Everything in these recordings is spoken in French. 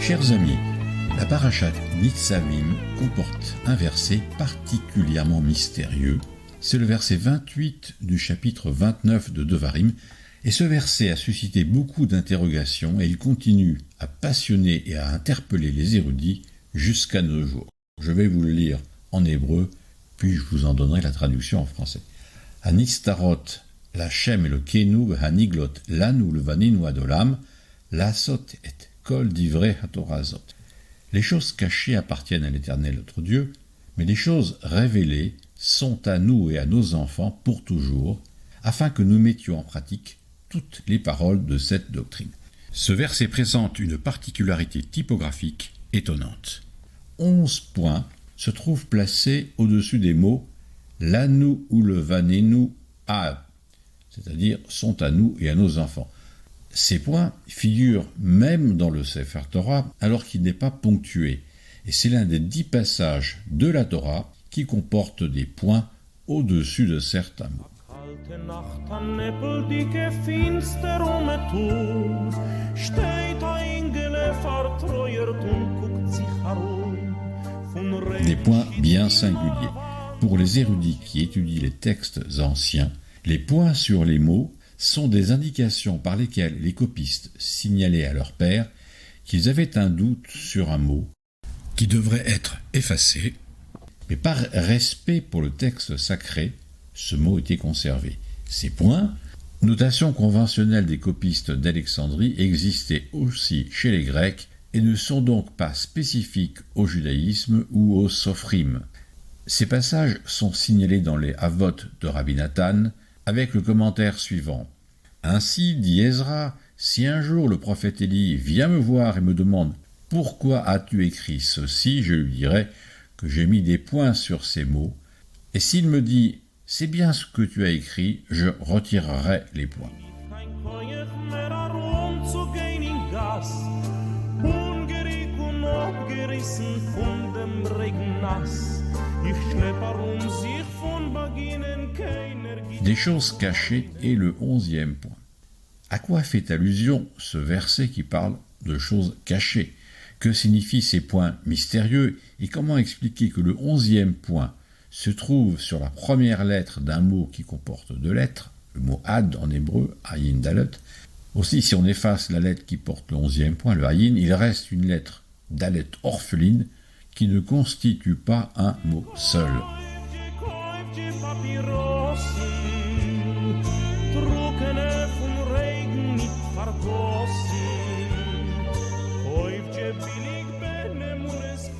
Chers amis, la parashat Nitzavim comporte un verset particulièrement mystérieux. C'est le verset 28 du chapitre 29 de Devarim, et ce verset a suscité beaucoup d'interrogations et il continue à passionner et à interpeller les érudits jusqu'à nos jours. Je vais vous le lire en hébreu, puis je vous en donnerai la traduction en français. Hanistarot, l'Hashem Elokeinu, Haniglot, lanu levaninu adolam, lasot et kol divrei hatorazot. Les choses cachées appartiennent à l'Éternel notre Dieu, mais les choses révélées sont à nous et à nos enfants pour toujours, afin que nous mettions en pratique toutes les paroles de cette doctrine. Ce verset présente une particularité typographique étonnante. 11 points se trouvent placés au-dessus des mots « lanu ou le vanenu a », c'est-à-dire « sont à nous et à nos enfants ». Ces points figurent même dans le Sefer Torah alors qu'il n'est pas ponctué, et c'est l'un des 10 passages de la Torah qui comporte des points au-dessus de certains mots. Des points bien singuliers. Pour les érudits qui étudient les textes anciens, les points sur les mots sont des indications par lesquelles les copistes signalaient à leur père qu'ils avaient un doute sur un mot qui devrait être effacé, mais par respect pour le texte sacré, ce mot était conservé. Ces points, notation conventionnelle des copistes d'Alexandrie, existaient aussi chez les Grecs et ne sont donc pas spécifiques au judaïsme ou au sophrim. Ces passages sont signalés dans les Havot de Rabbi Nathan avec le commentaire suivant. Ainsi, dit Ezra, si un jour le prophète Élie vient me voir et me demande « Pourquoi as-tu écrit ceci ?» je lui dirai que j'ai mis des points sur ces mots, et s'il me dit « C'est bien ce que tu as écrit », je retirerai les points. Des choses cachées est le 11e point. À quoi fait allusion ce verset qui parle de choses cachées ? Que signifient ces points mystérieux et comment expliquer que le 11e point se trouve sur la première lettre d'un mot qui comporte 2 lettres, le mot ad en hébreu, ayin dalet. Aussi, si on efface la lettre qui porte le 11e point, le ayin, il reste une lettre dalet orpheline qui ne constitue pas un mot seul.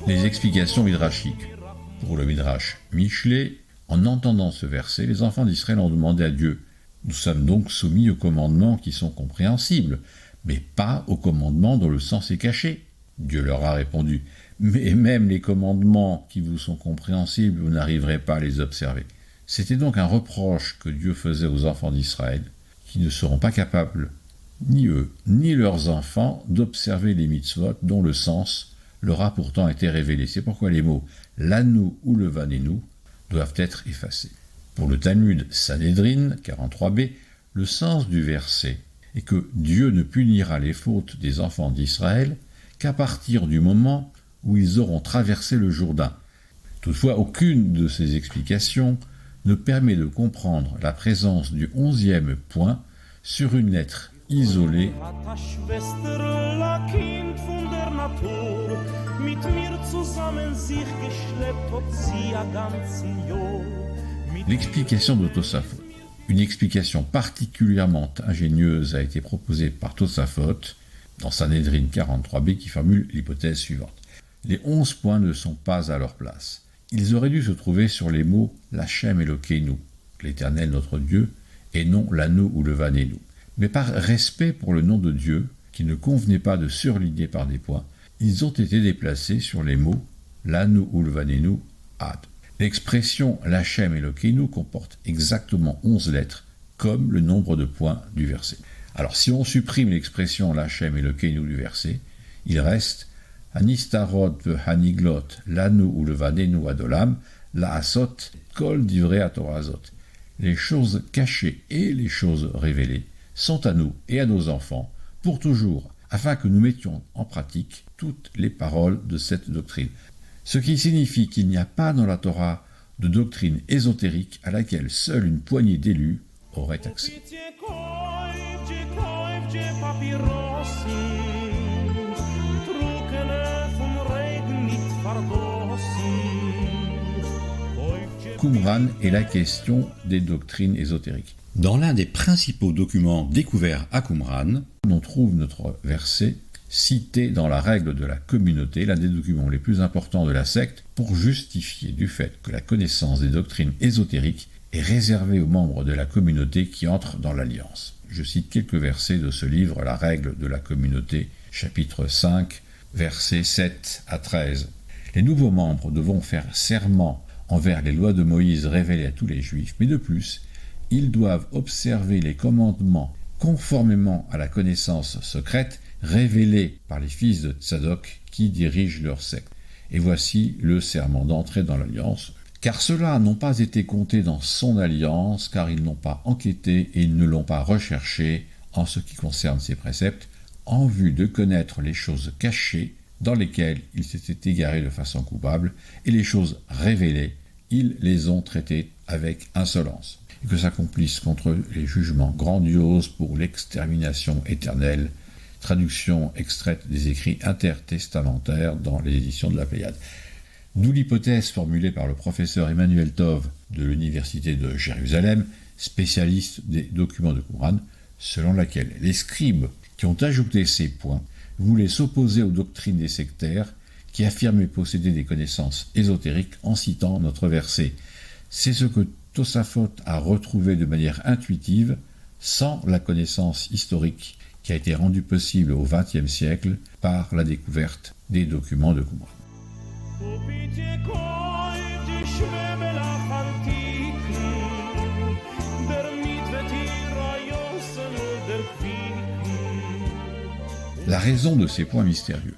Les explications midrashiques. Pour le midrash Michelet, en entendant ce verset, les enfants d'Israël ont demandé à Dieu « Nous sommes donc soumis aux commandements qui sont compréhensibles, mais pas aux commandements dont le sens est caché. » Dieu leur a répondu « Mais même les commandements qui vous sont compréhensibles, vous n'arriverez pas à les observer. » C'était donc un reproche que Dieu faisait aux enfants d'Israël, qui ne seront pas capables, ni eux, ni leurs enfants, d'observer les mitzvot dont le sens leur a pourtant été révélé. C'est pourquoi les mots « lanu » ou « le vanenu » doivent être effacés. Pour le Talmud Sanhedrin 43b, le sens du verset est que Dieu ne punira les fautes des enfants d'Israël qu'à partir du moment où ils auront traversé le Jourdain. Toutefois, aucune de ces explications ne permet de comprendre la présence du 11e point sur une lettre isolée l'explication de Tosafot. Une explication particulièrement ingénieuse a été proposée par Tosafot dans Sanhedrin 43b qui formule l'hypothèse suivante. Les 11 points ne sont pas à leur place. Ils auraient dû se trouver sur les mots « l'Hashem Elokeinu », l'Éternel notre Dieu, et non « l'Anu » ou « le Vanenu ». Mais par respect pour le nom de Dieu, qui ne convenait pas de surligner par des points, ils ont été déplacés sur les mots « l'Anu » ou « le Vanenu » ad. L'expression « l'Hashem Elokeinu » comporte exactement 11 lettres, comme le nombre de points du verset. Alors si on supprime l'expression « l'Hashem Elokeinu » du verset, il reste Hanistarot v'haniglot, lanu ou le vanenu adolam, la asot, kol divrei hatorazot. Les choses cachées et les choses révélées sont à nous et à nos enfants pour toujours, afin que nous mettions en pratique toutes les paroles de cette doctrine. Ce qui signifie qu'il n'y a pas dans la Torah de doctrine ésotérique à laquelle seule une poignée d'élus aurait accès. Qumran est la question des doctrines ésotériques. Dans l'un des principaux documents découverts à Qumran, on trouve notre verset cité dans la règle de la communauté, l'un des documents les plus importants de la secte, pour justifier du fait que la connaissance des doctrines ésotériques est réservée aux membres de la communauté qui entrent dans l'Alliance. Je cite quelques versets de ce livre, La règle de la communauté, chapitre 5, versets 7 à 13. Les nouveaux membres devront faire serment envers les lois de Moïse révélées à tous les Juifs, mais de plus, ils doivent observer les commandements conformément à la connaissance secrète révélée par les fils de Tsadok qui dirigent leur secte. Et voici le serment d'entrée dans l'alliance. Car ceux-là n'ont pas été comptés dans son alliance, car ils n'ont pas enquêté et ils ne l'ont pas recherché en ce qui concerne ses préceptes, en vue de connaître les choses cachées dans lesquelles ils s'étaient égarés de façon coupable, et les choses révélées, ils les ont traitées avec insolence. Et que s'accomplissent contre eux les jugements grandioses pour l'extermination éternelle. Traduction extraite des écrits intertestamentaires dans les éditions de la Pléiade. D'où l'hypothèse formulée par le professeur Emmanuel Tov de l'Université de Jérusalem, spécialiste des documents de Qumran, selon laquelle les scribes qui ont ajouté ces points voulaient s'opposer aux doctrines des sectaires qui affirmaient posséder des connaissances ésotériques en citant notre verset. C'est ce que Tosafot a retrouvé de manière intuitive, sans la connaissance historique qui a été rendue possible au XXe siècle par la découverte des documents de Qumran. La raison de ces points mystérieux.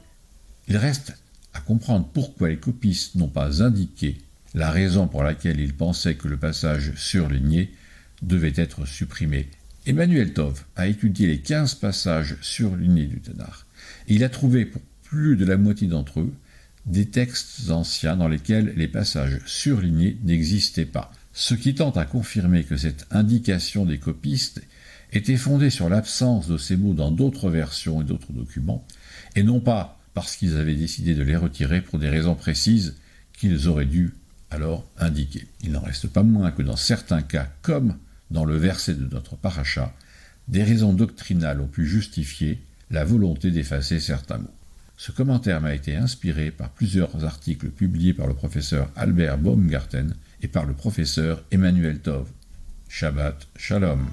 Il reste à comprendre pourquoi les copistes n'ont pas indiqué la raison pour laquelle ils pensaient que le passage surligné devait être supprimé. Emmanuel Tov a étudié les 15 passages surlignés du Tanakh. Et il a trouvé pour plus de la moitié d'entre eux des textes anciens dans lesquels les passages surlignés n'existaient pas. Ce qui tend à confirmer que cette indication des copistes était fondée sur l'absence de ces mots dans d'autres versions et d'autres documents, et non pas parce qu'ils avaient décidé de les retirer pour des raisons précises qu'ils auraient dû alors indiquer. Il n'en reste pas moins que dans certains cas, comme dans le verset de notre paracha, des raisons doctrinales ont pu justifier la volonté d'effacer certains mots. Ce commentaire m'a été inspiré par plusieurs articles publiés par le professeur Albert Baumgarten et par le professeur Emmanuel Tov. Shabbat Shalom.